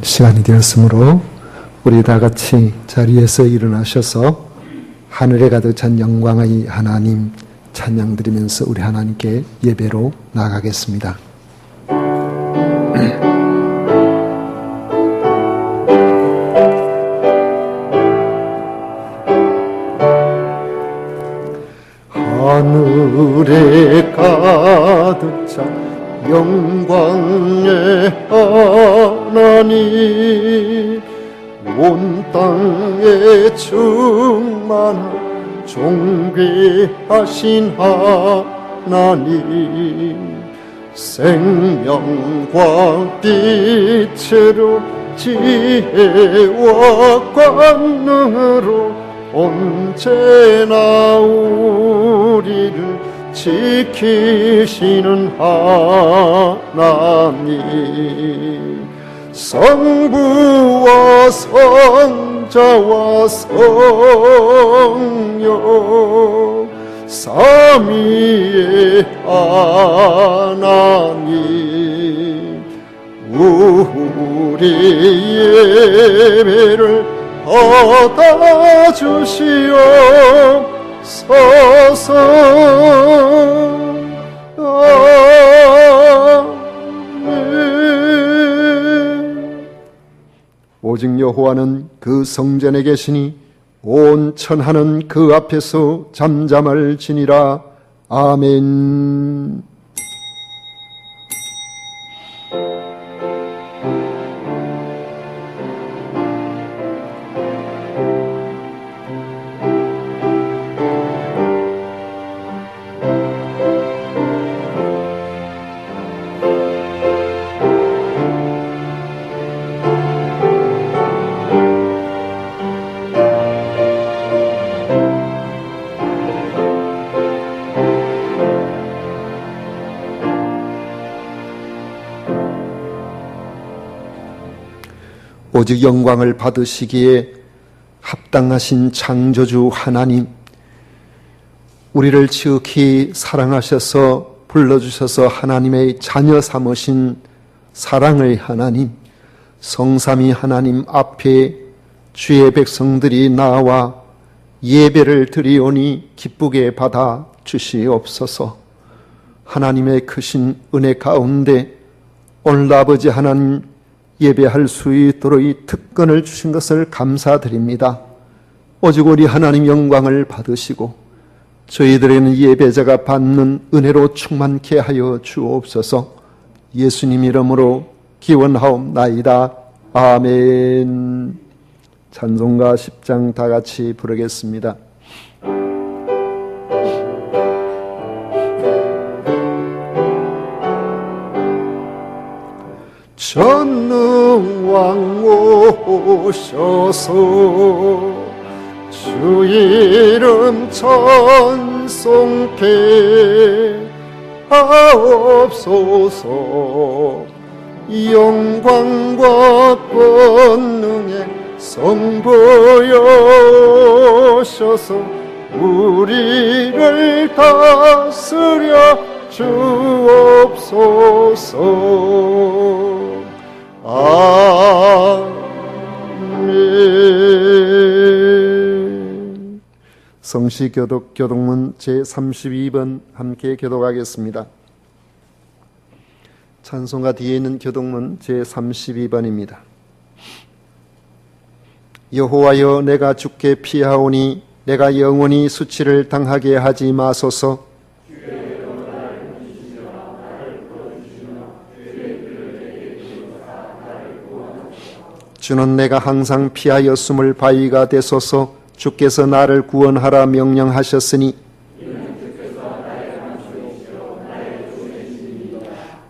시간이 되었으므로 우리 다 같이 자리에서 일어나셔서 하늘에 가득 찬 영광의 하나님 찬양 드리면서 우리 하나님께 예배로 나아가겠습니다. 하늘에 가득 찬 영광의 하나님, 온 땅에 충만한 존귀하신 하나님, 생명과 빛으로 지혜와 권능으로 언제나 우리를 지키시는 하나님, 성부와 성자와 성령 삼위의 하나님, 우리 예배를 받아주시옵소서. 오직 여호와는 그 성전에 계시니 온 천하는 그 앞에서 잠잠할지니라. 아멘. 오직 영광을 받으시기에 합당하신 창조주 하나님, 우리를 지극히 사랑하셔서 불러주셔서 하나님의 자녀 삼으신 사랑의 하나님, 성삼위 하나님 앞에 주의 백성들이 나와 예배를 드리오니 기쁘게 받아 주시옵소서. 하나님의 크신 은혜 가운데 오늘 아버지 하나님 예배할 수 있도록 이 특권을 주신 것을 감사드립니다. 오직 우리 하나님 영광을 받으시고 저희들에게는 예배자가 받는 은혜로 충만케 하여 주옵소서. 예수님 이름으로 기원하옵나이다. 아멘. 찬송가 10장 다 같이 부르겠습니다. 전능왕 오셔서 주 이름 찬송케 하옵소서. 영광과 권능의 성부여셔서 우리를 다스려 주옵소서. 아멘. 성시교독문 제32번 함께 교독하겠습니다. 찬송가 뒤에 있는 교독문 제32번입니다. 여호와여, 내가 주께 피하오니 내가 영원히 수치를 당하게 하지 마소서. 주는 내가 항상 피하였음을 바위가 되소서. 주께서 나를 구원하라 명령하셨으니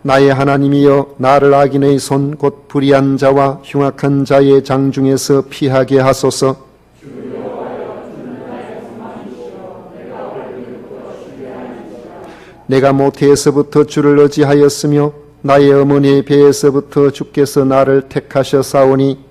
나의 하나님이여, 나를 악인의 손 곧 불의한 자와 흉악한 자의 장중에서 피하게 하소서. 내가 모태에서부터 주를 의지하였으며 나의 어머니의 배에서부터 주께서 나를 택하셨사오니.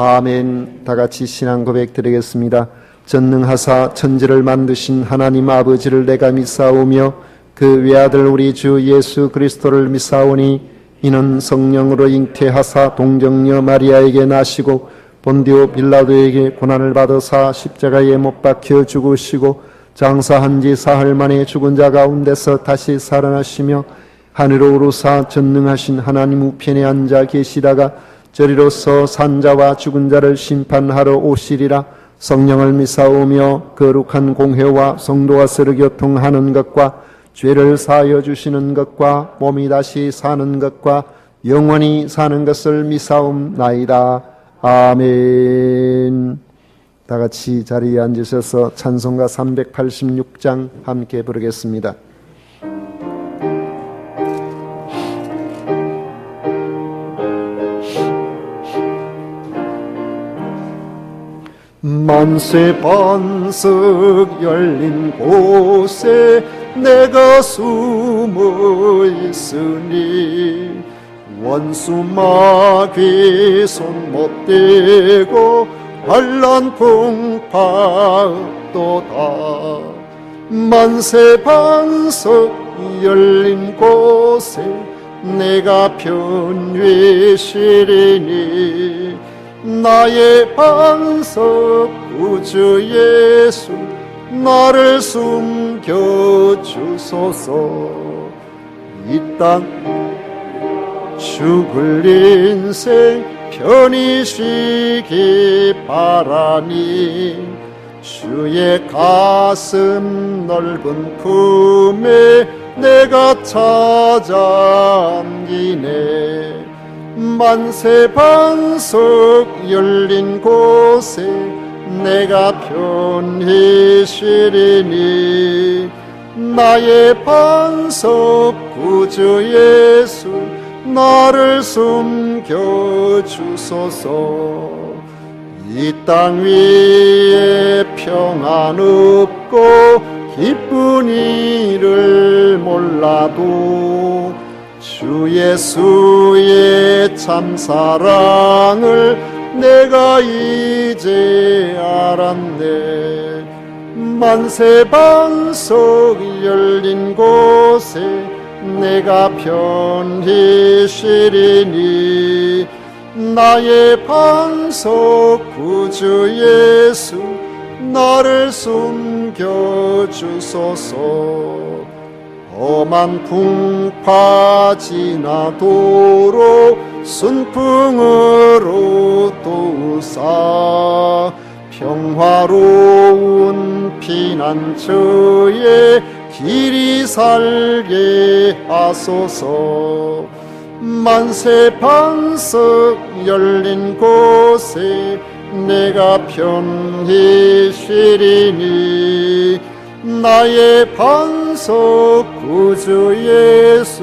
아멘. 다 같이 신앙 고백 드리겠습니다. 전능하사 천지를 만드신 하나님 아버지를 내가 믿사오며 그 외아들 우리 주 예수 그리스도를 믿사오니 이는 성령으로 잉태하사 동정녀 마리아에게 나시고 본디오 빌라도에게 고난을 받으사 십자가에 못 박혀 죽으시고 장사한 지 사흘 만에 죽은 자 가운데서 다시 살아나시며 하늘로 오르사 전능하신 하나님 우편에 앉아 계시다가 저리로서 산자와 죽은 자를 심판하러 오시리라. 성령을 미사오며 거룩한 공회와 성도와 서로 교통하는 것과 죄를 사하여 주시는 것과 몸이 다시 사는 것과 영원히 사는 것을 미사옵나이다. 아멘. 다 같이 자리에 앉으셔서 찬송가 386장 함께 부르겠습니다. 만세 반석 열린 곳에 내가 숨어 있으니 원수 마귀 손 못 대고 환난 풍파 없도다. 만세 반석 열린 곳에 내가 편히 쉬리니 나의 반석 구주 예수 나를 숨겨주소서. 이 땅 죽을 인생 편히 쉬기 바라니 주의 가슴 넓은 품에 내가 찾아 안기네. 만세 반석 열린 곳에 내가 편히 쉬리니 나의 반석 구주 예수 나를 숨겨주소서. 이 땅 위에 평안 없고 기쁜 일을 몰라도 주 예수의 참사랑을 내가 이제 알았네. 만세 반석 열린 곳에 내가 편히 쉬리니 나의 반석 구주 예수 나를 숨겨주소서. 험한 풍파 지나도록 순풍으로 도우사 평화로운 피난처에 길이 살게 하소서. 만세 반석 열린 곳에 내가 편히 쉬리니 나의 반석 구주 예수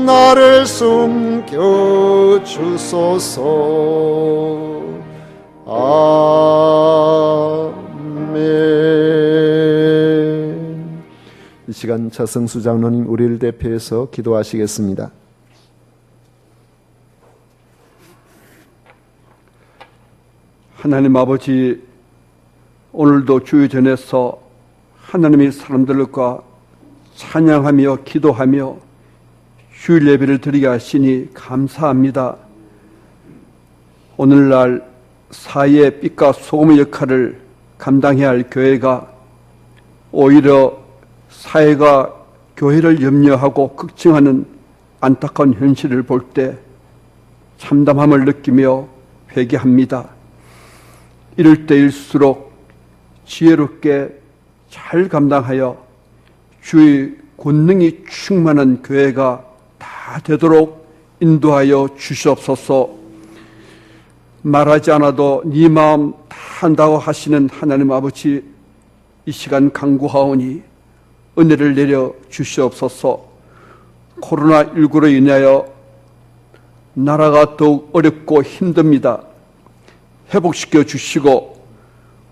나를 숨겨주소서. 아멘. 이 시간 차성수 장로님 우리를 대표해서 기도하시겠습니다. 하나님 아버지, 오늘도 주의 전에서 하나님의 사람들과 찬양하며 기도하며 휴일 예배를 드리게 하시니 감사합니다. 오늘날 사회의 빛과 소금의 역할을 감당해야 할 교회가 오히려 사회가 교회를 염려하고 걱정하는 안타까운 현실을 볼 때 참담함을 느끼며 회개합니다. 이럴 때일수록 지혜롭게 잘 감당하여 주의 권능이 충만한 교회가 다 되도록 인도하여 주시옵소서. 말하지 않아도 네 마음 다 한다고 하시는 하나님 아버지, 이 시간 간구하오니 은혜를 내려 주시옵소서. 코로나19로 인하여 나라가 더욱 어렵고 힘듭니다. 회복시켜 주시고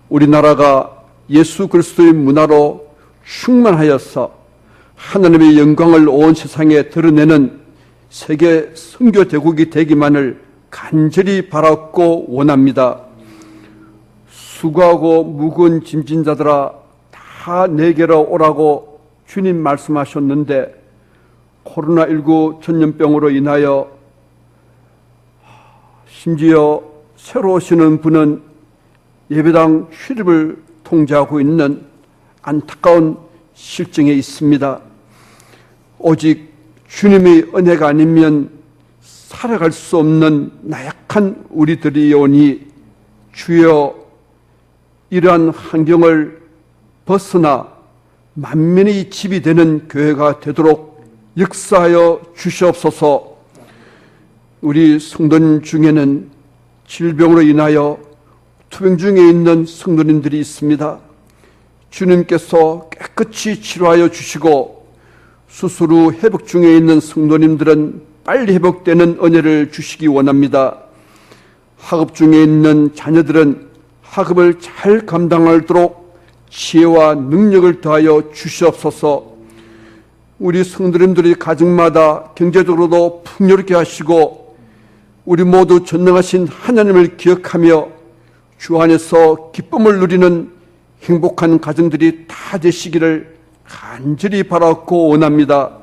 우리나라가 예수 그리스도의 문화로 충만하여서 하나님의 영광을 온 세상에 드러내는 세계 선교대국이 되기만을 간절히 바랐고 원합니다. 수고하고 무거운 짐진 자들아 다 내게로 오라고 주님 말씀하셨는데 코로나19 전염병으로 인하여 심지어 새로 오시는 분은 예배당 출입을 통제하고 있는 안타까운 실정에 있습니다. 오직 주님의 은혜가 아니면 살아갈 수 없는 나약한 우리들이오니 주여 이러한 환경을 벗어나 만민의 집이 되는 교회가 되도록 역사하여 주시옵소서. 우리 성도님 중에는 질병으로 인하여 투병 중에 있는 성도님들이 있습니다. 주님께서 깨끗이 치료하여 주시고 수술 후 회복 중에 있는 성도님들은 빨리 회복되는 은혜를 주시기 원합니다. 학업 중에 있는 자녀들은 학업을 잘 감당하도록 지혜와 능력을 더하여 주시옵소서. 우리 성도님들이 가정마다 경제적으로도 풍요롭게 하시고 우리 모두 전능하신 하나님을 기억하며 주 안에서 기쁨을 누리는 행복한 가정들이 다 되시기를 간절히 바라고 원합니다.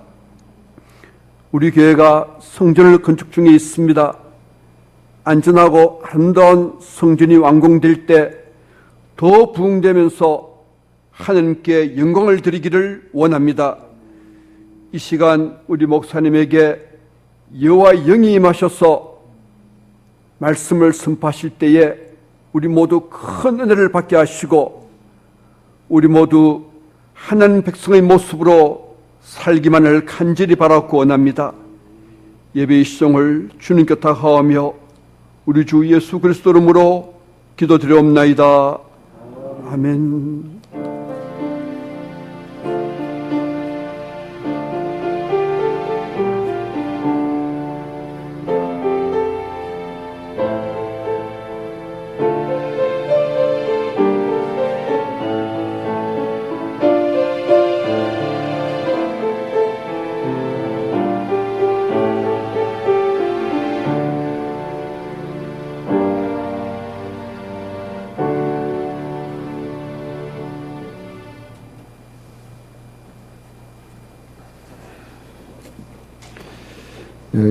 우리 교회가 성전을 건축 중에 있습니다. 안전하고 아름다운 성전이 완공될 때 더 부흥되면서 하나님께 영광을 드리기를 원합니다. 이 시간 우리 목사님에게 여호와의 영이 임하셔서 말씀을 선포하실 때에 우리 모두 큰 은혜를 받게 하시고 우리 모두 하나님 백성의 모습으로 살기만을 간절히 바라고 원합니다. 예배의 시종을 주님께 다하며 우리 주 예수 그리스도 이름으로 기도드리옵나이다. 아멘.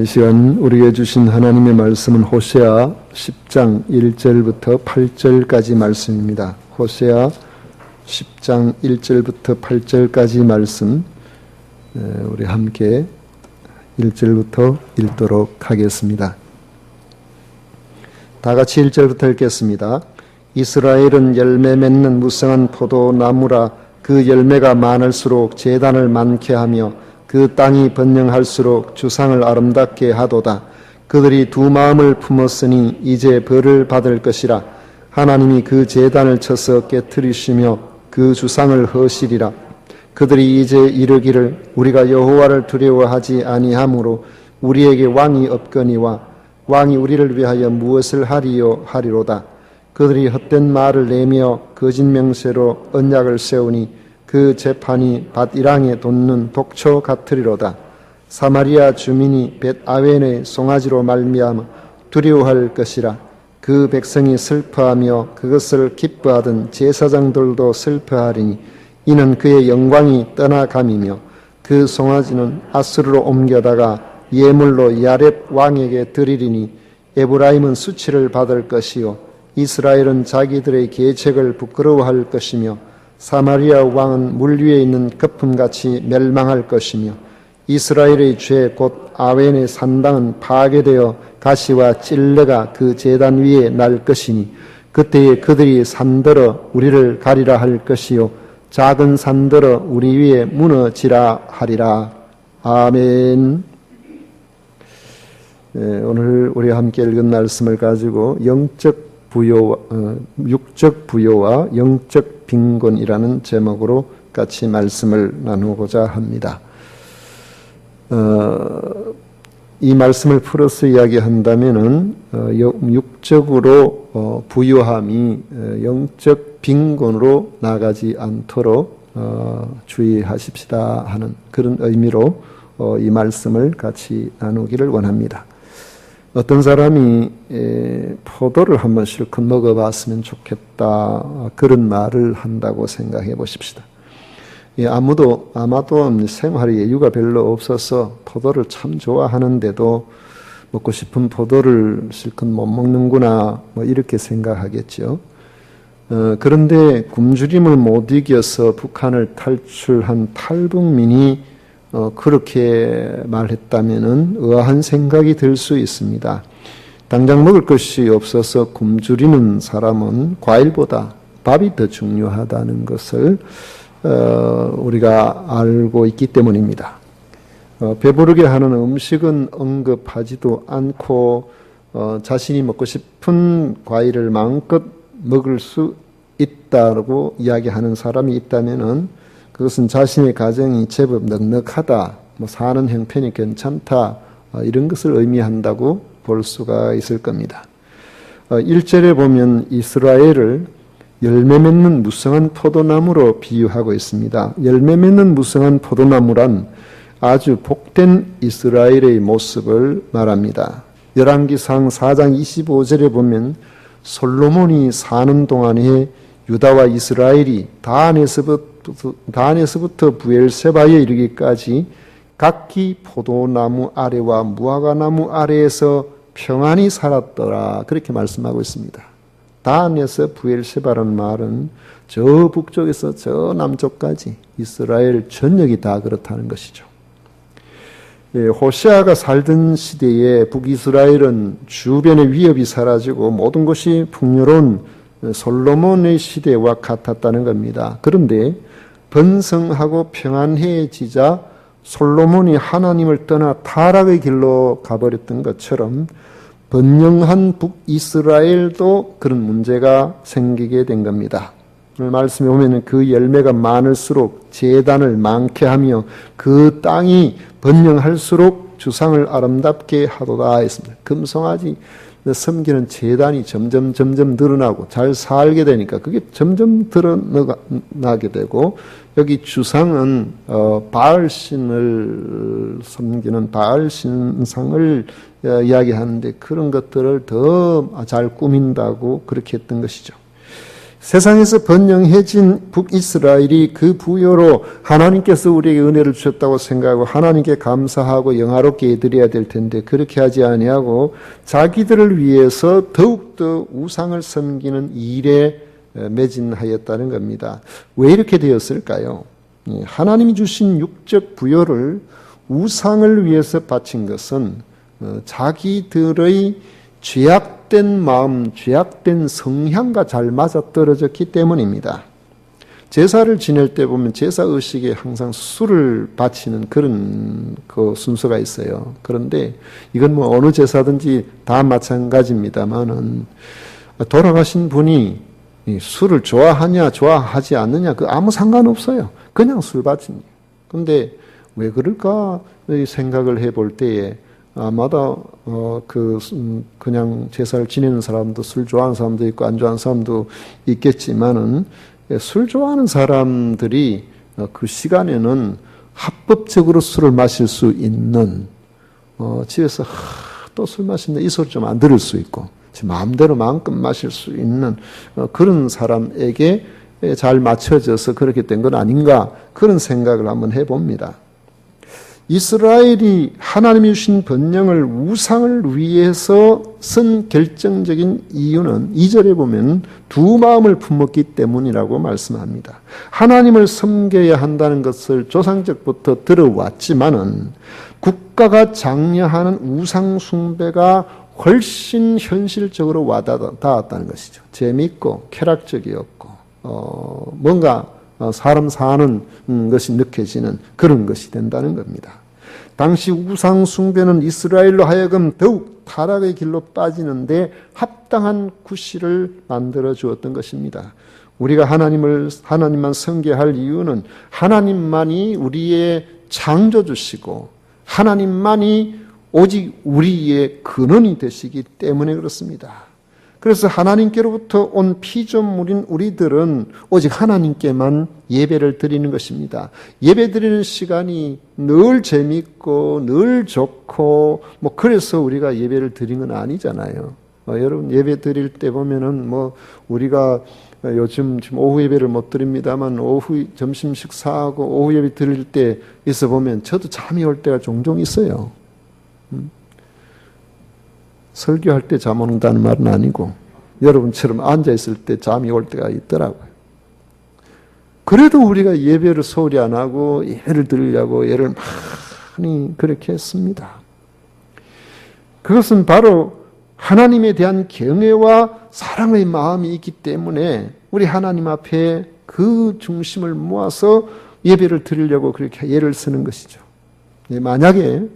이 시간 우리에게 주신 하나님의 말씀은 호세아 10장 1절부터 8절까지 말씀입니다. 호세아 10장 1절부터 8절까지 말씀 우리 함께 1절부터 읽도록 하겠습니다. 다 같이 1절부터 읽겠습니다. 이스라엘은 열매 맺는 무성한 포도나무라. 그 열매가 많을수록 제단을 많게 하며 그 땅이 번영할수록 주상을 아름답게 하도다. 그들이 두 마음을 품었으니 이제 벌을 받을 것이라. 하나님이 그 제단을 쳐서 깨뜨리시며 그 주상을 허시리라. 그들이 이제 이르기를 우리가 여호와를 두려워하지 아니하므로 우리에게 왕이 없거니와 왕이 우리를 위하여 무엇을 하리요 하리로다. 그들이 헛된 말을 내며 거짓 명세로 언약을 세우니 그 재판이 밧이랑에 돋는 독초 같으리로다. 사마리아 주민이 벳아웬의 송아지로 말미암아 두려워할 것이라. 그 백성이 슬퍼하며 그것을 기뻐하던 제사장들도 슬퍼하리니 이는 그의 영광이 떠나감이며 그 송아지는 아수르로 옮겨다가 예물로 야렙 왕에게 드리리니 에브라임은 수치를 받을 것이요 이스라엘은 자기들의 계책을 부끄러워할 것이며 사마리아 왕은 물 위에 있는 거품같이 멸망할 것이며 이스라엘의 죄 곧 아웬의 산당은 파괴되어 가시와 찔레가 그 제단 위에 날 것이니 그때에 그들이 산더러 우리를 가리라 할 것이요 작은 산더러 우리 위에 무너지라 하리라. 아멘. 오늘 우리 함께 읽은 말씀을 가지고 육적 부요와 영적 빈곤이라는 제목으로 같이 말씀을 나누고자 합니다. 이 말씀을 풀어서 이야기한다면은 육적으로 부유함이 영적 빈곤으로 나가지 않도록 주의하십시다 하는 그런 의미로 이 말씀을 같이 나누기를 원합니다. 어떤 사람이 포도를 한번 실컷 먹어봤으면 좋겠다 그런 말을 한다고 생각해 보십시다. 아마도 생활에 여유가 별로 없어서 포도를 참 좋아하는데도 먹고 싶은 포도를 실컷 못 먹는구나, 이렇게 생각하겠죠. 그런데 굶주림을 못 이겨서 북한을 탈출한 탈북민이 그렇게 말했다면은 의아한 생각이 들 수 있습니다. 당장 먹을 것이 없어서 굶주리는 사람은 과일보다 밥이 더 중요하다는 것을 우리가 알고 있기 때문입니다. 배부르게 하는 음식은 언급하지도 않고 자신이 먹고 싶은 과일을 마음껏 먹을 수 있다고 이야기하는 사람이 있다면은 그것은 자신의 가정이 제법 넉넉하다, 사는 형편이 괜찮다, 이런 것을 의미한다고 볼 수가 있을 겁니다. 1절에 보면 이스라엘을 열매 맺는 무성한 포도나무로 비유하고 있습니다. 열매 맺는 무성한 포도나무란 아주 복된 이스라엘의 모습을 말합니다. 열왕기상 4장 25절에 보면 솔로몬이 사는 동안에 유다와 이스라엘이 다안에서부터 부엘세바에 이르기까지 각기 포도나무 아래와 무화과나무 아래에서 평안히 살았더라, 그렇게 말씀하고 있습니다. 다안에서 부엘세바라는 말은 저 북쪽에서 저 남쪽까지 이스라엘 전역이 다 그렇다는 것이죠. 호세아가 살던 시대에 북이스라엘은 주변의 위협이 사라지고 모든 것이 풍요로운 솔로몬의 시대와 같았다는 겁니다. 그런데 번성하고 평안해지자 솔로몬이 하나님을 떠나 타락의 길로 가버렸던 것처럼 번영한 북이스라엘도 그런 문제가 생기게 된 겁니다. 오늘 말씀에 보면 그 열매가 많을수록 재단을 많게 하며 그 땅이 번영할수록 주상을 아름답게 하도다 했습니다. 금송아지 섬기는 재단이 점점 늘어나고 잘 살게 되니까 그게 점점 드러나게 되고, 여기 주상은 바알신을 섬기는 바알신상을 이야기하는데 그런 것들을 더 잘 꾸민다고 그렇게 했던 것이죠. 세상에서 번영해진 북이스라엘이 그 부여로 하나님께서 우리에게 은혜를 주셨다고 생각하고 하나님께 감사하고 영화롭게 드려야 될 텐데 그렇게 하지 아니하고 자기들을 위해서 더욱더 우상을 섬기는 일에 매진하였다는 겁니다. 왜 이렇게 되었을까요? 하나님이 주신 육적 부여를 우상을 위해서 바친 것은 자기들의 죄악된 마음, 죄악된 성향과 잘 맞아떨어졌기 때문입니다. 제사를 지낼 때 보면 제사 의식에 항상 술을 바치는 그런 그 순서가 있어요. 그런데 이건 어느 제사든지 다 마찬가지입니다만은 돌아가신 분이 술을 좋아하냐 좋아하지 않느냐 그 아무 상관없어요. 그냥 술 바칩니다. 그런데 왜 그럴까 생각을 해볼 때에 아마도 그냥 제사를 지내는 사람도 술 좋아하는 사람도 있고 안 좋아하는 사람도 있겠지만은 술 좋아하는 사람들이 그 시간에는 합법적으로 술을 마실 수 있는 집에서 또 술 마신다 이 소리 좀 안 들을 수 있고 제 마음대로 마음껏 마실 수 있는 그런 사람에게 잘 맞춰져서 그렇게 된 건 아닌가 그런 생각을 한번 해봅니다. 이스라엘이 하나님이 주신 번영을 우상을 위해서 쓴 결정적인 이유는 2절에 보면 두 마음을 품었기 때문이라고 말씀합니다. 하나님을 섬겨야 한다는 것을 조상적부터 들어왔지만은 국가가 장려하는 우상 숭배가 훨씬 현실적으로 와닿았다는 것이죠. 재미있고 쾌락적이었고 뭔가 사람 사는 것이 느껴지는 그런 것이 된다는 겁니다. 당시 우상 숭배는 이스라엘로 하여금 더욱 타락의 길로 빠지는데 합당한 구실을 만들어 주었던 것입니다. 우리가 하나님만 섬겨야 할 이유는 하나님만이 우리의 창조주시고 하나님만이 오직 우리의 근원이 되시기 때문에 그렇습니다. 그래서 하나님께로부터 온 피조물인 우리들은 오직 하나님께만 예배를 드리는 것입니다. 예배 드리는 시간이 늘 재밌고 늘 좋고 그래서 우리가 예배를 드리는 건 아니잖아요. 여러분 예배 드릴 때 보면은 우리가 요즘 지금 오후 예배를 못 드립니다만 오후 점심 식사하고 오후 예배 드릴 때 있어 보면 저도 잠이 올 때가 종종 있어요. 설교할 때 잠 온다는 말은 아니고 여러분처럼 앉아 있을 때 잠이 올 때가 있더라고요. 그래도 우리가 예배를 소홀히 안 하고 예를 드리려고 예를 많이 그렇게 했습니다. 그것은 바로 하나님에 대한 경외와 사랑의 마음이 있기 때문에 우리 하나님 앞에 그 중심을 모아서 예배를 드리려고 그렇게 예를 쓰는 것이죠. 만약에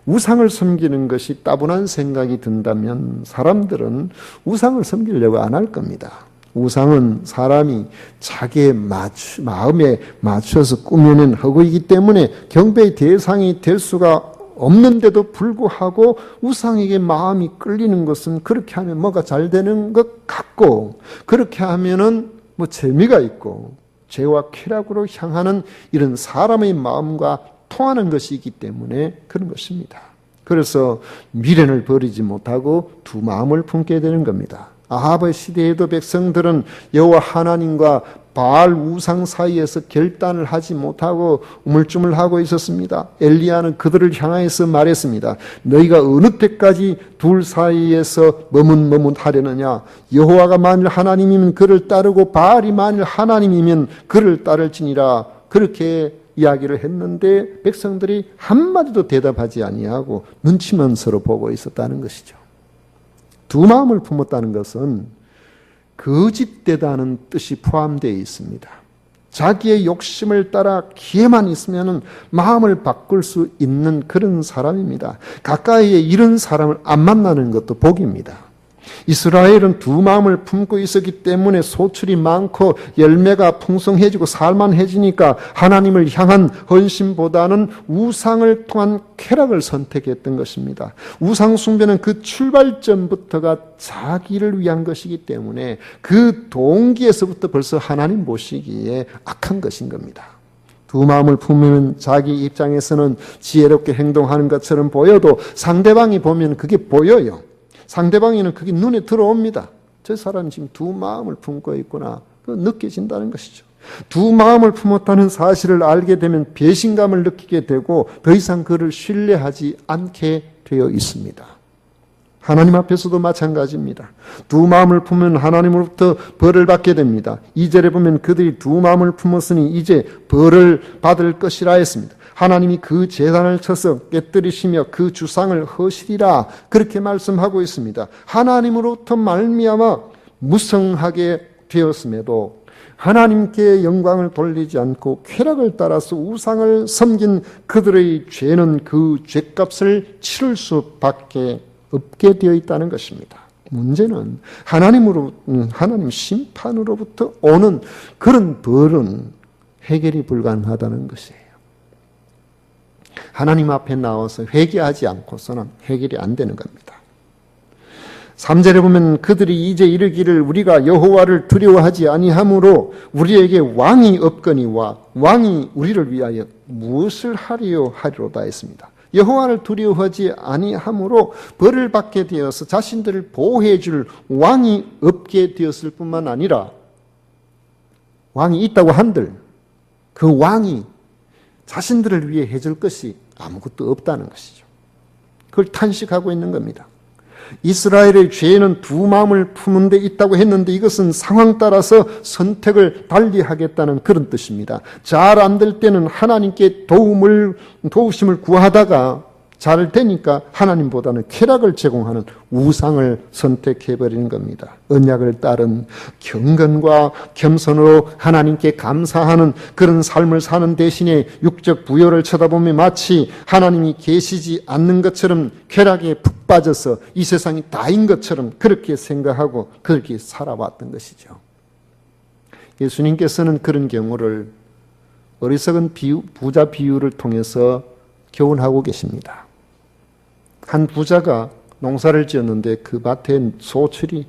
우상을 섬기는 것이 따분한 생각이 든다면 사람들은 우상을 섬기려고 안 할 겁니다. 우상은 사람이 자기의 마음에 맞춰서 꾸며낸 허구이기 때문에 경배의 대상이 될 수가 없는데도 불구하고 우상에게 마음이 끌리는 것은 그렇게 하면 뭐가 잘 되는 것 같고 그렇게 하면은 재미가 있고 죄와 쾌락으로 향하는 이런 사람의 마음과 통하는 것이 있기 때문에 그런 것입니다. 그래서 미련을 버리지 못하고 두 마음을 품게 되는 겁니다. 아합의 시대에도 백성들은 여호와 하나님과 바알 우상 사이에서 결단을 하지 못하고 우물쭈물하고 있었습니다. 엘리야는 그들을 향하여서 말했습니다. 너희가 어느 때까지 둘 사이에서 머뭇머뭇하려느냐. 여호와가 만일 하나님이면 그를 따르고 바알이 만일 하나님이면 그를 따를지니라. 그렇게 이야기를 했는데 백성들이 한마디도 대답하지 아니하고 눈치만 서로 보고 있었다는 것이죠. 두 마음을 품었다는 것은 거짓되다는 뜻이 포함되어 있습니다. 자기의 욕심을 따라 기회만 있으면 마음을 바꿀 수 있는 그런 사람입니다. 가까이에 이런 사람을 안 만나는 것도 복입니다. 이스라엘은 두 마음을 품고 있었기 때문에 소출이 많고 열매가 풍성해지고 살만해지니까 하나님을 향한 헌신보다는 우상을 통한 쾌락을 선택했던 것입니다. 우상 숭배는 그 출발점부터가 자기를 위한 것이기 때문에 그 동기에서부터 벌써 하나님 보시기에 악한 것인 겁니다. 두 마음을 품으면 자기 입장에서는 지혜롭게 행동하는 것처럼 보여도 상대방이 보면 그게 보여요. 상대방에는 그게 눈에 들어옵니다. 저 사람이 지금 두 마음을 품고 있구나. 느껴진다는 것이죠. 두 마음을 품었다는 사실을 알게 되면 배신감을 느끼게 되고 더 이상 그를 신뢰하지 않게 되어 있습니다. 하나님 앞에서도 마찬가지입니다. 두 마음을 품으면 하나님으로부터 벌을 받게 됩니다. 2절에 보면 그들이 두 마음을 품었으니 이제 벌을 받을 것이라 했습니다. 하나님이 그 제단을 쳐서 깨뜨리시며 그 주상을 허시리라 그렇게 말씀하고 있습니다. 하나님으로부터 말미암아 무성하게 되었음에도 하나님께 영광을 돌리지 않고 쾌락을 따라서 우상을 섬긴 그들의 죄는 그 죄값을 치를 수밖에 없게 되어 있다는 것입니다. 문제는 하나님 심판으로부터 오는 그런 벌은 해결이 불가능하다는 것이에요. 하나님 앞에 나와서 회개하지 않고서는 해결이 안 되는 겁니다. 3절에 보면 그들이 이제 이르기를 우리가 여호와를 두려워하지 아니하므로 우리에게 왕이 없거니와 왕이 우리를 위하여 무엇을 하리요 하리로다 했습니다. 여호와를 두려워하지 아니하므로 벌을 받게 되어서 자신들을 보호해 줄 왕이 없게 되었을 뿐만 아니라 왕이 있다고 한들 그 왕이 자신들을 위해 해줄 것이 아무것도 없다는 것이죠. 그걸 탄식하고 있는 겁니다. 이스라엘의 죄는 두 마음을 품은 데 있다고 했는데 이것은 상황 따라서 선택을 달리하겠다는 그런 뜻입니다. 잘 안 될 때는 하나님께 도우심을 구하다가 잘 되니까 하나님보다는 쾌락을 제공하는 우상을 선택해버리는 겁니다. 언약을 따른 경건과 겸손으로 하나님께 감사하는 그런 삶을 사는 대신에 육적 부여를 쳐다보며 마치 하나님이 계시지 않는 것처럼 쾌락에 푹 빠져서 이 세상이 다인 것처럼 그렇게 생각하고 그렇게 살아왔던 것이죠. 예수님께서는 그런 경우를 어리석은 부자 비유를 통해서 교훈하고 계십니다. 한 부자가 농사를 지었는데 그 밭에 소출이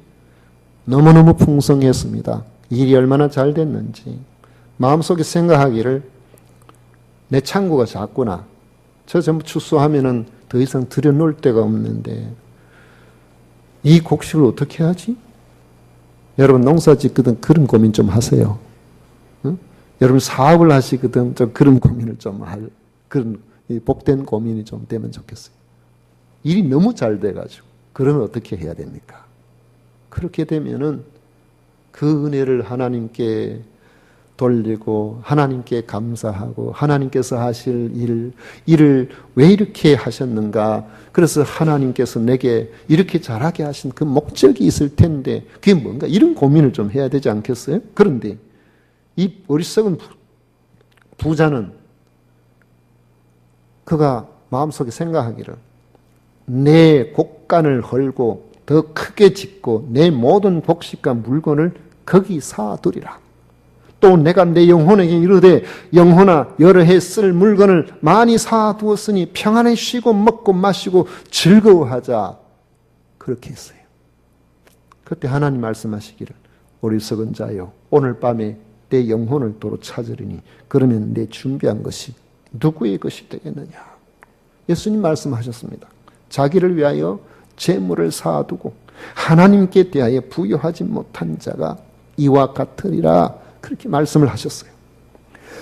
너무너무 풍성했습니다. 일이 얼마나 잘 됐는지 마음속에 생각하기를 내 창고가 작구나. 저 전부 추수하면은 더 이상 들여놓을 데가 없는데 이 곡식을 어떻게 하지? 여러분 농사 짓거든 그런 고민 좀 하세요. 응? 여러분 사업을 하시거든 좀 그런 고민을 좀 할, 그런 복된 고민이 좀 되면 좋겠어요. 일이 너무 잘 돼가지고 그러면 어떻게 해야 됩니까? 그렇게 되면은 그 은혜를 하나님께 돌리고 하나님께 감사하고 하나님께서 하실 일을 왜 이렇게 하셨는가? 그래서 하나님께서 내게 이렇게 잘하게 하신 그 목적이 있을 텐데 그게 뭔가? 이런 고민을 좀 해야 되지 않겠어요? 그런데 이 어리석은 부자는 그가 마음속에 생각하기를 내 곡간을 헐고 더 크게 짓고 내 모든 곡식과 물건을 거기 사두리라. 또 내가 내 영혼에게 이르되 영혼아 여러 해 쓸 물건을 많이 사두었으니 평안히 쉬고 먹고 마시고 즐거워하자. 그렇게 했어요. 그때 하나님 말씀하시기를 어리석은 자여 오늘 밤에 내 영혼을 도로 찾으리니 그러면 내 준비한 것이 누구의 것이 되겠느냐. 예수님 말씀하셨습니다. 자기를 위하여 재물을 쌓아두고 하나님께 대하여 부여하지 못한 자가 이와 같으리라. 그렇게 말씀을 하셨어요.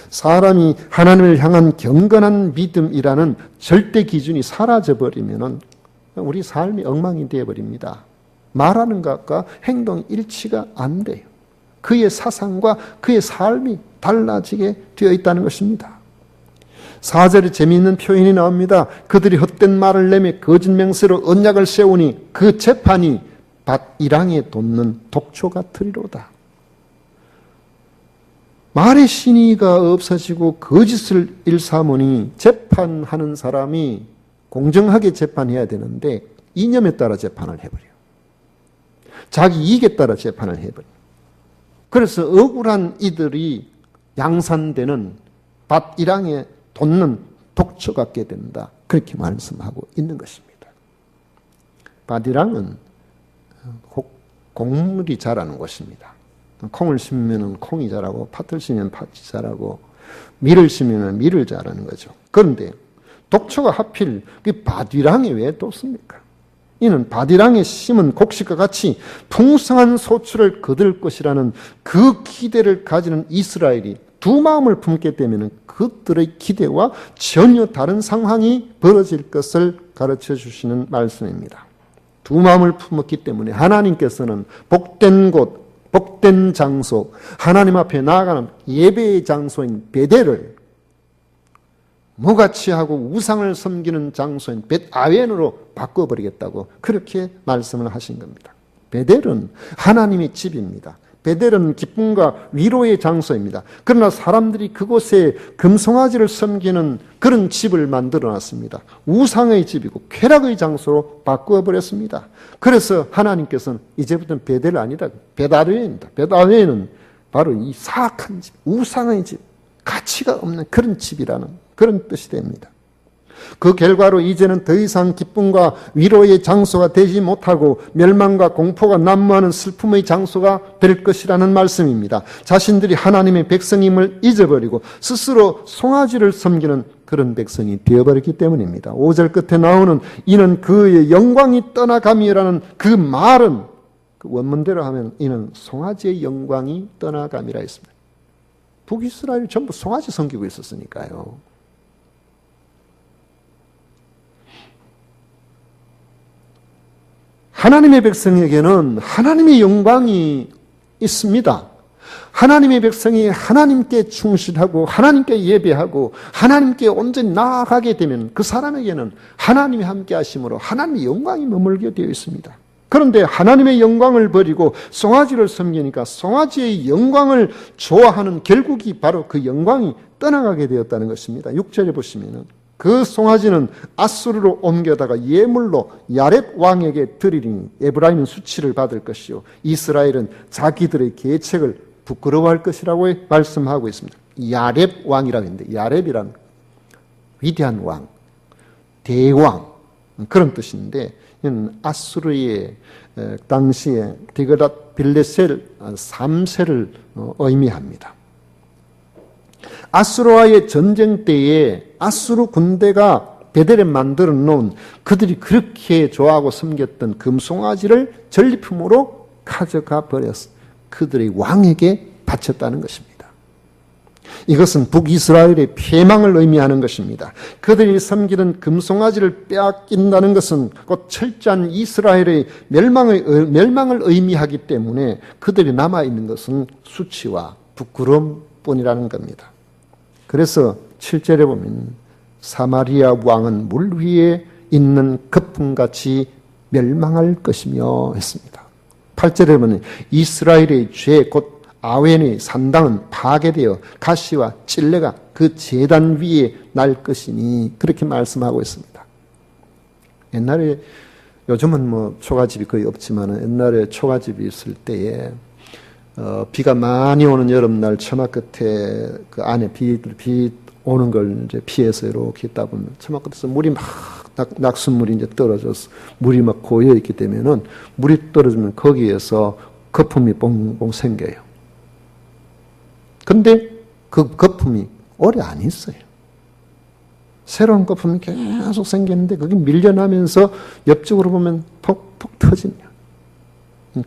사람이 하나님을 향한 경건한 믿음이라는 절대 기준이 사라져버리면 우리 삶이 엉망이 되어버립니다. 말하는 것과 행동이 일치가 안 돼요. 그의 사상과 그의 삶이 달라지게 되어 있다는 것입니다. 4절에 재미있는 표현이 나옵니다. 그들이 헛된 말을 내며 거짓 맹세로 언약을 세우니 그 재판이 밭 이랑에 돋는 독초 같으리로다. 말의 신의가 없어지고 거짓을 일삼으니 재판하는 사람이 공정하게 재판해야 되는데 이념에 따라 재판을 해버려요. 자기 이익에 따라 재판을 해버려요. 그래서 억울한 이들이 양산되는 밭 이랑에 돋는 독초 같게 된다. 그렇게 말씀하고 있는 것입니다. 밭 이랑은 곡물이 자라는 곳입니다. 콩을 심으면 콩이 자라고 팥을 심으면 팥이 자라고 밀을 심으면 밀을 자라는 거죠. 그런데 독초가 하필 밭이랑에 왜 돋습니까? 이는 밭이랑에 심은 곡식과 같이 풍성한 소출을 거둘 것이라는 그 기대를 가지는 이스라엘이 두 마음을 품게 되면 그들의 기대와 전혀 다른 상황이 벌어질 것을 가르쳐 주시는 말씀입니다. 두 마음을 품었기 때문에 하나님께서는 복된 곳, 복된 장소, 하나님 앞에 나아가는 예배의 장소인 베델을 무가치하고 우상을 섬기는 장소인 벳아웬으로 바꿔버리겠다고 그렇게 말씀을 하신 겁니다. 베델은 하나님의 집입니다. 베델은 기쁨과 위로의 장소입니다. 그러나 사람들이 그곳에 금송아지를 섬기는 그런 집을 만들어놨습니다. 우상의 집이고 쾌락의 장소로 바꾸어버렸습니다. 그래서 하나님께서는 이제부터는 베델 아니다. 벳아웬입니다. 벳아웬은 바로 이 사악한 집, 우상의 집, 가치가 없는 그런 집이라는 그런 뜻이 됩니다. 그 결과로 이제는 더 이상 기쁨과 위로의 장소가 되지 못하고 멸망과 공포가 난무하는 슬픔의 장소가 될 것이라는 말씀입니다. 자신들이 하나님의 백성임을 잊어버리고 스스로 송아지를 섬기는 그런 백성이 되어버렸기 때문입니다. 5절 끝에 나오는 이는 그의 영광이 떠나감이라는 그 말은 그 원문대로 하면 이는 송아지의 영광이 떠나감이라 했습니다. 북이스라엘 전부 송아지 섬기고 있었으니까요. 하나님의 백성에게는 하나님의 영광이 있습니다. 하나님의 백성이 하나님께 충실하고 하나님께 예배하고 하나님께 온전히 나아가게 되면 그 사람에게는 하나님이 함께 하심으로 하나님의 영광이 머물게 되어 있습니다. 그런데 하나님의 영광을 버리고 송아지를 섬기니까 송아지의 영광을 좋아하는 결국이 바로 그 영광이 떠나가게 되었다는 것입니다. 6절에 보시면은 그 송아지는 아수르로 옮겨다가 예물로 야렙 왕에게 드리리니 에브라임은 수치를 받을 것이요 이스라엘은 자기들의 계책을 부끄러워할 것이라고 말씀하고 있습니다. 야렙 왕이라고 했는데 야렙이란 위대한 왕, 대왕 그런 뜻인데 이는 아수르의 당시에 디그랏 빌레셀 3세를 의미합니다. 아수르와의 전쟁 때에 아수르 군대가 베델에 만들어 놓은 그들이 그렇게 좋아하고 섬겼던 금송아지를 전리품으로 가져가 버렸어. 그들의 왕에게 바쳤다는 것입니다. 이것은 북이스라엘의 폐망을 의미하는 것입니다. 그들이 섬기던 금송아지를 빼앗긴다는 것은 곧 철저한 이스라엘의 멸망을 의미하기 때문에 그들이 남아있는 것은 수치와 부끄러움뿐이라는 겁니다. 그래서 7절에 보면 사마리아 왕은 물 위에 있는 거품같이 멸망할 것이며 했습니다. 8절에 보면 이스라엘의 죄 곧 아웬의 산당은 파괴되어 가시와 찔레가 그 제단 위에 날 것이니 그렇게 말씀하고 있습니다. 옛날에 요즘은 뭐 초가집이 거의 없지만 옛날에 초가집이 있을 때에 비가 많이 오는 여름날 처마 끝에 그 안에 비 오는 걸 이제 피해서 이렇게 있다 보면 처마 끝에서 물이 막 낙수물이 이제 떨어져서 물이 막 고여 있기 때문에는 물이 떨어지면 거기에서 거품이 뽕뽕 생겨요. 근데 그 거품이 오래 안 있어요. 새로운 거품이 계속 생기는데 그게 밀려나면서 옆쪽으로 보면 폭폭 터집니다.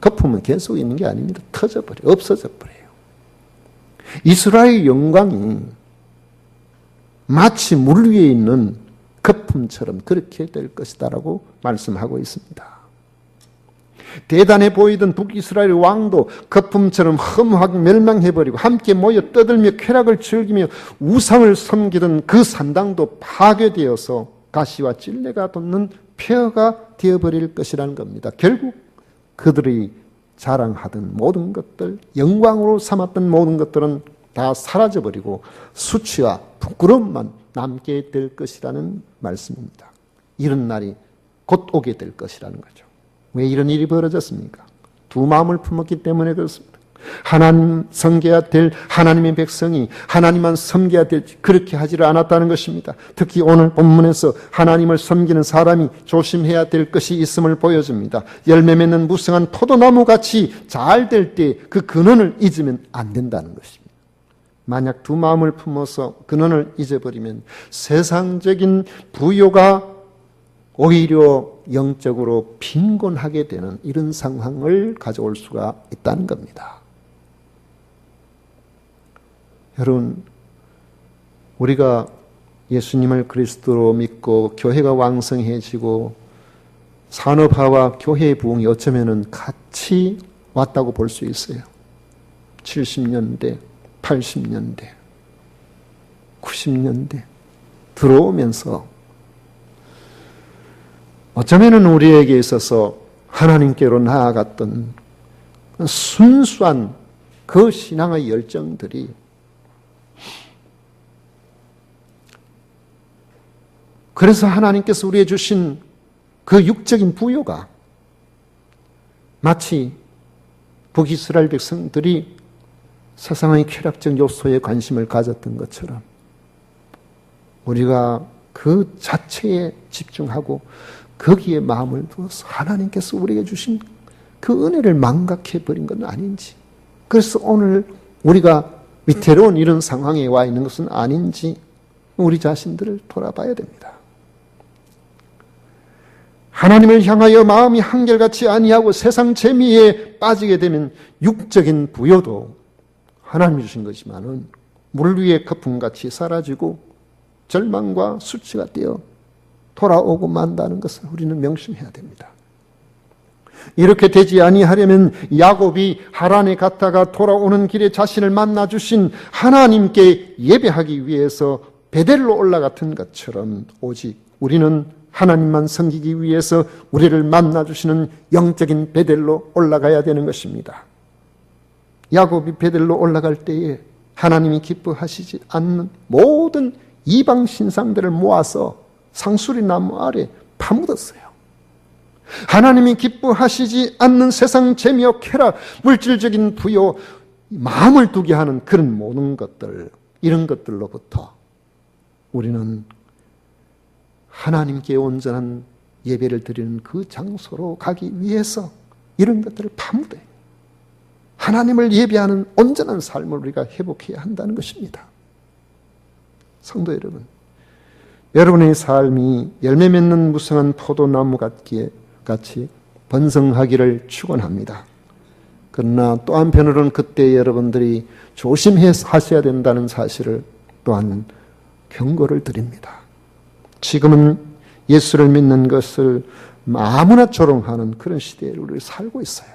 거품은 계속 있는 게 아닙니다. 터져버려요. 없어져 버려요. 이스라엘 영광이 마치 물 위에 있는 거품처럼 그렇게 될 것이다라고 말씀하고 있습니다. 대단해 보이던 북이스라엘 왕도 거품처럼 허무하게 멸망해버리고 함께 모여 떠들며 쾌락을 즐기며 우상을 섬기던 그 산당도 파괴되어서 가시와 찔레가 돋는 폐허가 되어버릴 것이라는 겁니다. 결국 그들이 자랑하던 모든 것들, 영광으로 삼았던 모든 것들은 다 사라져버리고 수치와 부끄러움만 남게 될 것이라는 말씀입니다. 이런 날이 곧 오게 될 것이라는 거죠. 왜 이런 일이 벌어졌습니까? 두 마음을 품었기 때문에 그렇습니다. 하나님 섬겨야 될 하나님의 백성이 하나님만 섬겨야 될지 그렇게 하지를 않았다는 것입니다. 특히 오늘 본문에서 하나님을 섬기는 사람이 조심해야 될 것이 있음을 보여줍니다. 열매 맺는 무성한 포도나무같이 잘 될 때 그 근원을 잊으면 안 된다는 것입니다. 만약 두 마음을 품어서 근원을 잊어버리면 세상적인 부요가 오히려 영적으로 빈곤하게 되는 이런 상황을 가져올 수가 있다는 겁니다. 여러분, 우리가 예수님을 그리스도로 믿고 교회가 왕성해지고 산업화와 교회의 부흥이 어쩌면 같이 왔다고 볼 수 있어요. 70년대, 80년대, 90년대 들어오면서 어쩌면 우리에게 있어서 하나님께로 나아갔던 순수한 그 신앙의 열정들이 그래서 하나님께서 우리에게 주신 그 육적인 부요가 마치 북이스라엘 백성들이 세상의 쾌락적 요소에 관심을 가졌던 것처럼 우리가 그 자체에 집중하고 거기에 마음을 두어서 하나님께서 우리에게 주신 그 은혜를 망각해버린 건 아닌지, 그래서 오늘 우리가 위태로운 이런 상황에 와 있는 것은 아닌지 우리 자신들을 돌아봐야 됩니다. 하나님을 향하여 마음이 한결같이 아니하고 세상 재미에 빠지게 되면 육적인 부여도 하나님이 주신 것이지만은 물 위의 거품같이 사라지고 절망과 수치가 되어 돌아오고 만다는 것을 우리는 명심해야 됩니다. 이렇게 되지 아니하려면 야곱이 하란에 갔다가 돌아오는 길에 자신을 만나 주신 하나님께 예배하기 위해서 베델로 올라갔던 것처럼 오직 우리는 하나님만 섬기기 위해서 우리를 만나 주시는 영적인 베델로 올라가야 되는 것입니다. 야곱이 베델로 올라갈 때에 하나님이 기뻐하시지 않는 모든 이방 신상들을 모아서 상수리 나무 아래 파묻었어요. 하나님이 기뻐하시지 않는 세상 재미와 쾌락, 물질적인 부요, 마음을 두게 하는 그런 모든 것들, 이런 것들로부터 우리는 하나님께 온전한 예배를 드리는 그 장소로 가기 위해서 이런 것들을 파묻어요. 하나님을 예배하는 온전한 삶을 우리가 회복해야 한다는 것입니다. 성도 여러분, 여러분의 삶이 열매 맺는 무성한 포도나무 같이 번성하기를 축원합니다. 그러나 또 한편으로는 그때 여러분들이 조심하셔야 된다는 사실을 또한 경고를 드립니다. 지금은 예수를 믿는 것을 아무나 조롱하는 그런 시대에 우리를 살고 있어요.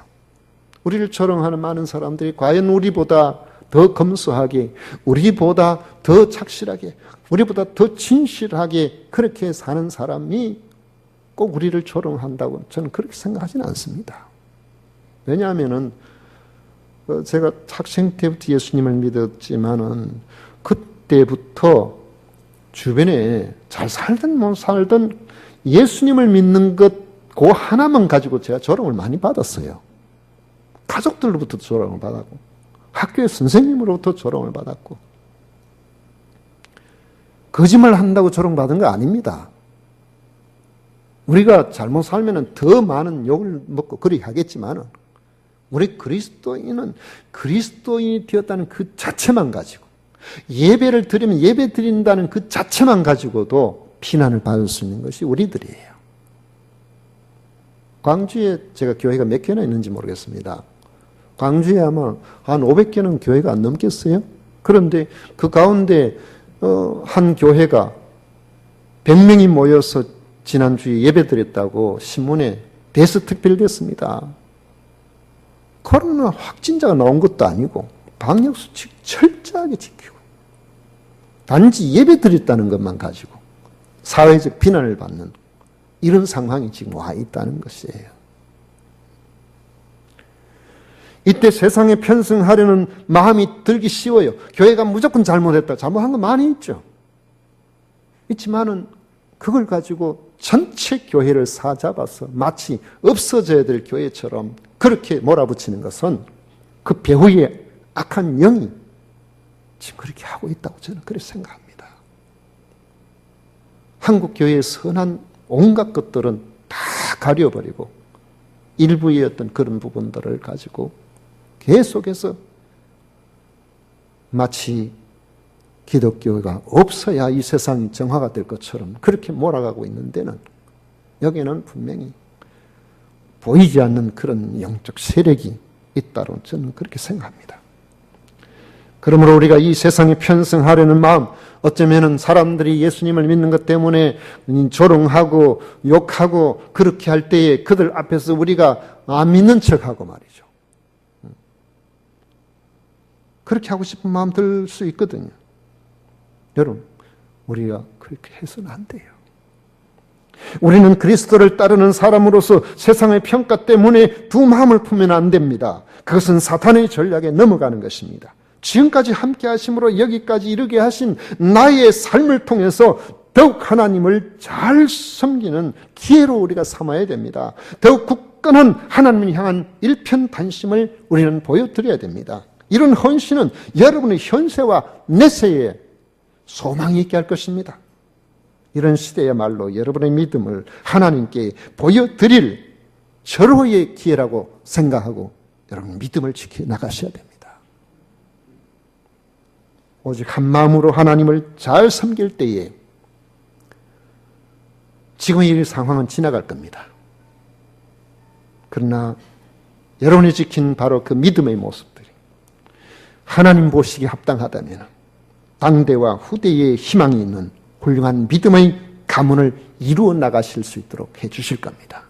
우리를 조롱하는 많은 사람들이 과연 우리보다 더 검소하게, 우리보다 더 착실하게, 우리보다 더 진실하게 그렇게 사는 사람이 꼭 우리를 조롱한다고 저는 그렇게 생각하지는 않습니다. 왜냐하면은 제가 학생 때부터 예수님을 믿었지만은 그때부터 주변에 잘 살든 못 살든 예수님을 믿는 것 그 하나만 가지고 제가 조롱을 많이 받았어요. 가족들로부터 조롱을 받았고 학교의 선생님으로부터 조롱을 받았고 거짓말 한다고 조롱받은 거 아닙니다. 우리가 잘못 살면 더 많은 욕을 먹고 그리 하겠지만 우리 그리스도인은 그리스도인이 되었다는 그 자체만 가지고 예배를 드리면 예배 드린다는 그 자체만 가지고도 비난을 받을 수 있는 것이 우리들이에요. 광주에 제가 교회가 몇 개나 있는지 모르겠습니다. 광주에 아마 한 500개는 교회가 안 넘겠어요. 그런데 그 가운데 한 교회가 100명이 모여서 지난주에 예배드렸다고 신문에 대서특필됐습니다. 코로나 확진자가 나온 것도 아니고 방역수칙 철저하게 지키고 단지 예배드렸다는 것만 가지고 사회적 비난을 받는 이런 상황이 지금 와 있다는 것이에요. 이때 세상에 편승하려는 마음이 들기 쉬워요. 교회가 무조건 잘못했다. 잘못한 거 많이 있죠. 있지만은 그걸 가지고 전체 교회를 사잡아서 마치 없어져야 될 교회처럼 그렇게 몰아붙이는 것은 그 배후의 악한 영이 지금 그렇게 하고 있다고 저는 그렇게 생각합니다. 한국 교회의 선한 온갖 것들은 다 가려버리고 일부의 어떤 그런 부분들을 가지고 계속해서 마치 기독교가 없어야 이 세상이 정화가 될 것처럼 그렇게 몰아가고 있는 데는 여기에는 분명히 보이지 않는 그런 영적 세력이 있다고 저는 그렇게 생각합니다. 그러므로 우리가 이 세상에 편승하려는 마음, 어쩌면은 사람들이 예수님을 믿는 것 때문에 조롱하고 욕하고 그렇게 할 때에 그들 앞에서 우리가 안 믿는 척하고 말이죠. 그렇게 하고 싶은 마음 들 수 있거든요. 여러분, 우리가 그렇게 해서는 안 돼요. 우리는 그리스도를 따르는 사람으로서 세상의 평가 때문에 두 마음을 품으면 안 됩니다. 그것은 사탄의 전략에 넘어가는 것입니다. 지금까지 함께 하심으로 여기까지 이르게 하신 나의 삶을 통해서 더욱 하나님을 잘 섬기는 기회로 우리가 삼아야 됩니다. 더욱 굳건한 하나님을 향한 일편단심을 우리는 보여드려야 됩니다. 이런 헌신은 여러분의 현세와 내세에 소망이 있게 할 것입니다. 이런 시대야말로 여러분의 믿음을 하나님께 보여드릴 절호의 기회라고 생각하고 여러분 믿음을 지켜나가셔야 됩니다. 오직 한 마음으로 하나님을 잘 섬길 때에 지금의 이 상황은 지나갈 겁니다. 그러나 여러분이 지킨 바로 그 믿음의 모습들이 하나님 보시기에 합당하다면 당대와 후대에 희망이 있는 훌륭한 믿음의 가문을 이루어 나가실 수 있도록 해 주실 겁니다.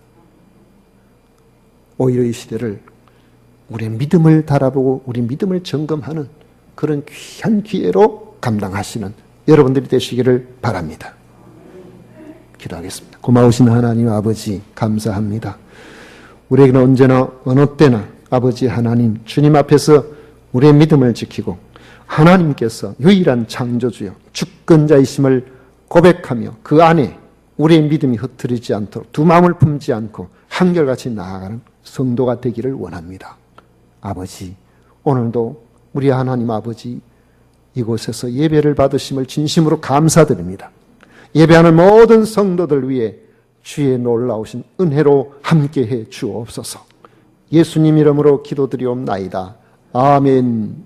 오히려 이 시대를 우리의 믿음을 달아보고 우리 믿음을 점검하는 그런 귀한 기회로 감당하시는 여러분들이 되시기를 바랍니다. 기도하겠습니다. 고마우신 하나님 아버지 감사합니다. 우리에게는 언제나 어느 때나 아버지 하나님 주님 앞에서 우리의 믿음을 지키고 하나님께서 유일한 창조주요 주권자이심을 고백하며 그 안에 우리의 믿음이 흩어지지 않도록 두 마음을 품지 않고 한결같이 나아가는 성도가 되기를 원합니다. 아버지, 오늘도 우리 하나님 아버지 이곳에서 예배를 받으심을 진심으로 감사드립니다. 예배하는 모든 성도들 위해 주의 놀라우신 은혜로 함께해 주옵소서. 예수님 이름으로 기도드리옵나이다. 아멘.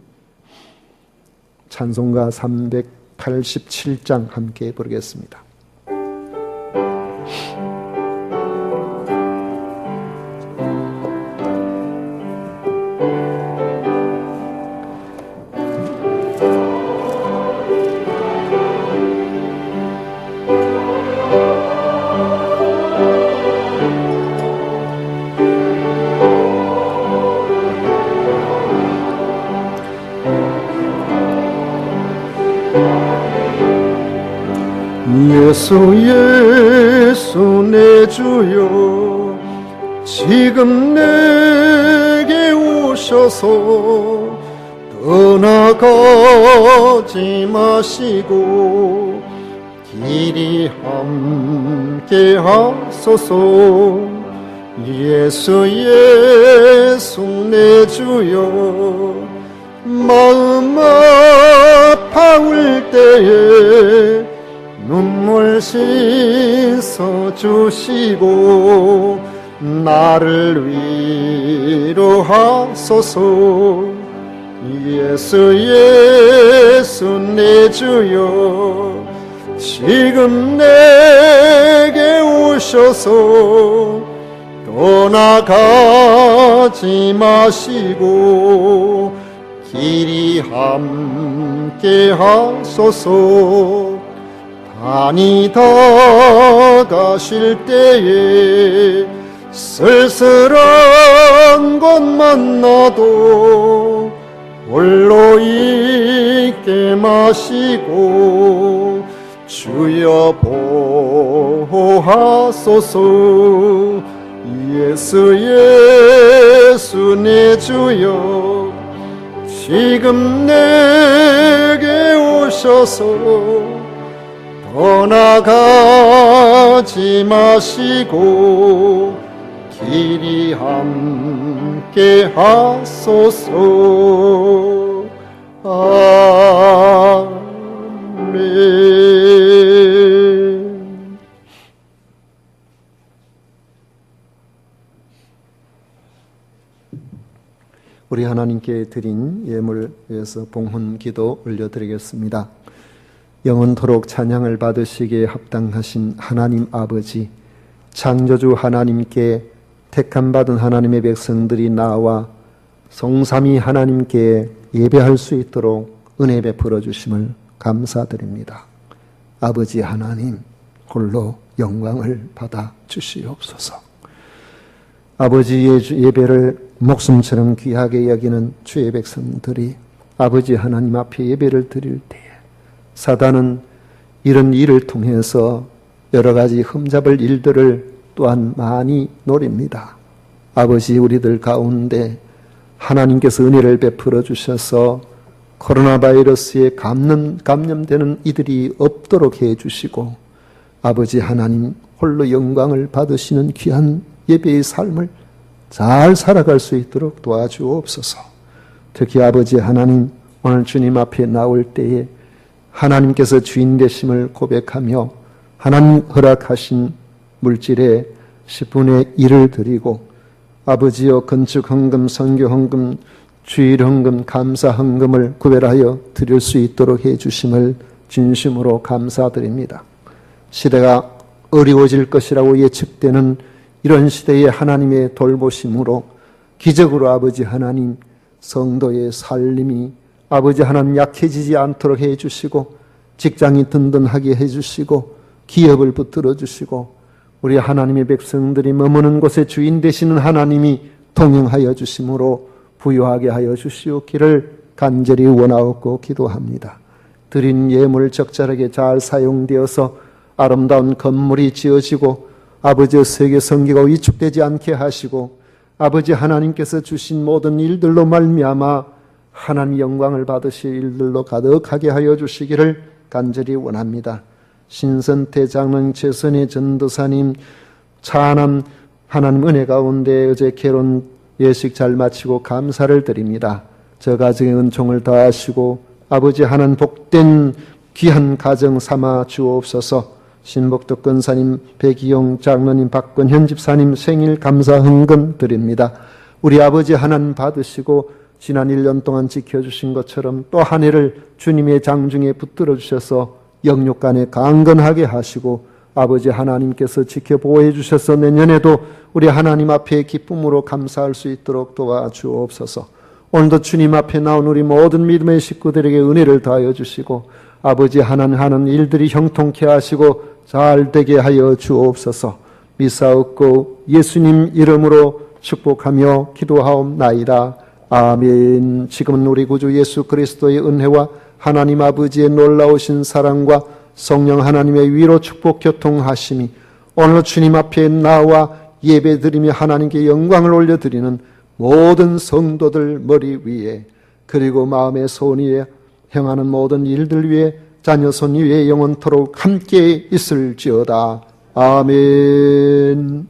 찬송가 387장 함께 부르겠습니다. 예수 내 주여 지금 내게 오셔서 떠나가지 마시고 길이 함께 하소서. 예수 내 주여 마음 아파올 때에 눈물 씻어 주시고 나를 위로하소서. 예수 내 주여 지금 내게 오셔서 떠나가지 마시고 길이 함께 하소서. 다니다 가실 때에 쓸쓸한 것만 나도 홀로 있게 마시고 주여 보호하소서. 예수 내 주여 지금 내게 오셔서 떠나가지 마시고 길이 함께 하소서. 아멘. 우리 하나님께 드린 예물 위해서 봉헌 기도 올려드리겠습니다. 영원토록 찬양을 받으시기에 합당하신 하나님 아버지, 창조주 하나님께 택함받은 하나님의 백성들이 나와 성삼위 하나님께 예배할 수 있도록 은혜 베풀어 주심을 감사드립니다. 아버지 하나님 홀로 영광을 받아 주시옵소서. 아버지의 예배를 목숨처럼 귀하게 여기는 주의 백성들이 아버지 하나님 앞에 예배를 드릴 때에 사단은 이런 일을 통해서 여러 가지 흠잡을 일들을 또한 많이 노립니다. 아버지, 우리들 가운데 하나님께서 은혜를 베풀어 주셔서 코로나 바이러스에 감염되는 이들이 없도록 해 주시고 아버지 하나님 홀로 영광을 받으시는 귀한 예배의 삶을 잘 살아갈 수 있도록 도와주옵소서. 특히 아버지 하나님, 오늘 주님 앞에 나올 때에 하나님께서 주인 되심을 고백하며 하나님 허락하신 물질의 10분의 1을 드리고 아버지여 건축 헌금, 선교 헌금, 주일 헌금, 감사 헌금을 구별하여 드릴 수 있도록 해 주심을 진심으로 감사드립니다. 시대가 어려워질 것이라고 예측되는 이런 시대에 하나님의 돌보심으로 기적으로 아버지 하나님 성도의 살림이 아버지 하나님 약해지지 않도록 해 주시고 직장이 든든하게 해 주시고 기업을 붙들어 주시고 우리 하나님의 백성들이 머무는 곳에 주인 되시는 하나님이 동행하여 주심으로 부유하게 하여 주시옵기를 간절히 원하옵고 기도합니다. 드린 예물 적절하게 잘 사용되어서 아름다운 건물이 지어지고 아버지의 세계 선교가 위축되지 않게 하시고 아버지 하나님께서 주신 모든 일들로 말미암아 하나님 영광을 받으실 일들로 가득하게 하여 주시기를 간절히 원합니다. 신선태 장로님, 최선희 전도사님, 찬한 하나님 은혜 가운데 어제 결혼 예식 잘 마치고 감사를 드립니다. 저 가정의 은총을 다하시고 아버지 하나님 복된 귀한 가정 삼아 주옵소서. 신복도 권사님, 백이용 장로님, 박건현 집사님 생일 감사 헌금 드립니다. 우리 아버지 하나님 받으시고 지난 1년 동안 지켜주신 것처럼 또 한 해를 주님의 장중에 붙들어 주셔서 영육간에 강건하게 하시고 아버지 하나님께서 지켜보호해 주셔서 내년에도 우리 하나님 앞에 기쁨으로 감사할 수 있도록 도와주옵소서. 오늘도 주님 앞에 나온 우리 모든 믿음의 식구들에게 은혜를 더하여 주시고 아버지 하나님 하는 일들이 형통케 하시고 잘 되게 하여 주옵소서. 미사옵고 예수님 이름으로 축복하며 기도하옵나이다. 아멘. 지금은 우리 구주 예수 그리스도의 은혜와 하나님 아버지의 놀라우신 사랑과 성령 하나님의 위로 축복 교통하심이 오늘 주님 앞에 나와 예배드리며 하나님께 영광을 올려드리는 모든 성도들 머리 위에, 그리고 마음의 손 위에 행하는 모든 일들 위에 자녀 손 위에 영원토록 함께 있을지어다. 아멘.